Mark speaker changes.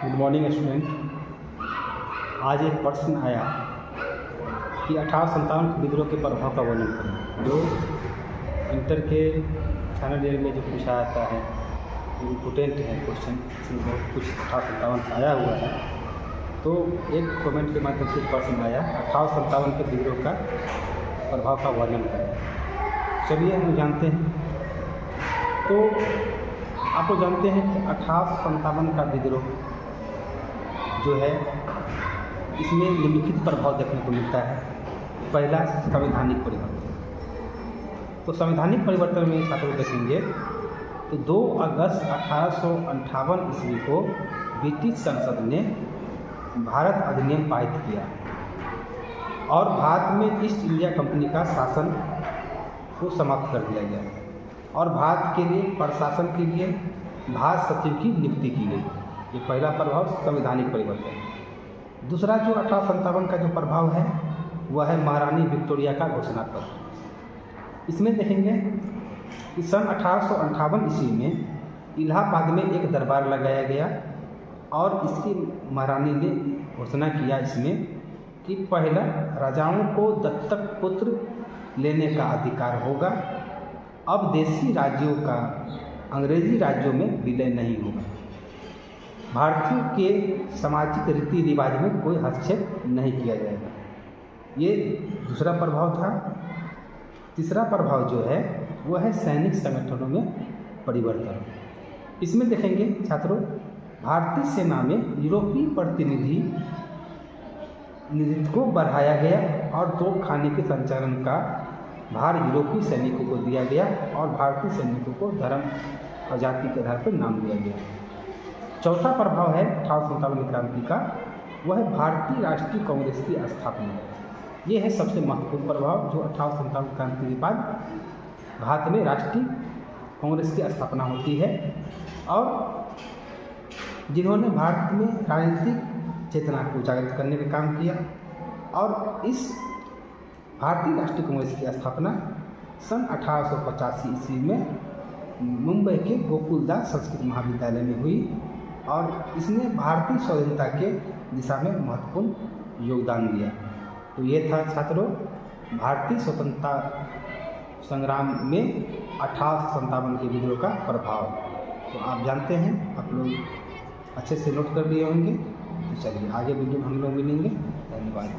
Speaker 1: Good morning student. आज एक प्रश्न आया कि 1857 के विद्रोह के प्रभाव का वर्णन करें। जो इंटर के फाइनल ईयर में जो पूछा जाता है, जो इम्पोर्टेंट है क्वेश्चन, इसमें बहुत कुछ 1857 से आया हुआ है। तो एक कमेंट के माध्यम से प्रश्न आया 1857 के विद्रोह का प्रभाव का वर्णन करें। चलिए हम जानते हैं। तो आप लोग जानते हैं कि 1857 का विद्रोह जो है, इसमें निम्नलिखित प्रभाव देखने को मिलता है। पहला, संवैधानिक परिवर्तन। तो संवैधानिक परिवर्तन में छात्रों देखेंगे तो 2 अगस्त 1858 ईस्वी को ब्रिटिश संसद ने भारत अधिनियम पारित किया और भारत में ईस्ट इंडिया कंपनी का शासन को समाप्त कर दिया गया और भारत के लिए प्रशासन के लिए भारत सचिव की नियुक्ति की गई। ये पहला प्रभाव संवैधानिक परिवर्तन। दूसरा जो 1857 का जो प्रभाव है वह है महारानी विक्टोरिया का घोषणा पत्र। इसमें देखेंगे कि सन 1858 ईस्वी में इलाहाबाद में एक दरबार लगाया गया और इसकी महारानी ने घोषणा किया इसमें कि पहला, राजाओं को दत्तक पुत्र लेने का अधिकार होगा। अब देशी राज्यों का अंग्रेजी राज्यों में विलय नहीं होगा। भारतीयों के सामाजिक रीति रिवाज में कोई हस्तक्षेप नहीं किया जाएगा। ये दूसरा प्रभाव था। तीसरा प्रभाव जो है वह है सैनिक संगठनों में परिवर्तन। इसमें देखेंगे छात्रों, भारतीय सेना में यूरोपीय प्रतिनिधित्व को बढ़ाया गया और तोपखाने के संचालन का भार यूरोपीय सैनिकों को दिया गया और भारतीय सैनिकों को धर्म और जाति के आधार पर नाम दिया गया। चौथा प्रभाव है 1857 क्रांति का, वह है भारतीय राष्ट्रीय कांग्रेस की स्थापना। ये है सबसे महत्वपूर्ण प्रभाव जो 1857 क्रांति के बाद भारत में राष्ट्रीय कांग्रेस की स्थापना होती है और जिन्होंने भारत में राजनीतिक चेतना को जागृत करने का काम किया। और इस भारतीय राष्ट्रीय कांग्रेस की स्थापना सन 1885 ईस्वी में मुंबई के गोकुलदास संस्कृत महाविद्यालय में हुई और इसने भारतीय स्वाधीनता के दिशा में महत्वपूर्ण योगदान दिया। तो ये था छात्रों भारतीय स्वतंत्रता संग्राम में 1857 के विद्रोह का प्रभाव। तो आप जानते हैं, आप लोग अच्छे से नोट कर लिए होंगे। तो चलिए आगे वीडियो में हम लोग मिलेंगे। धन्यवाद।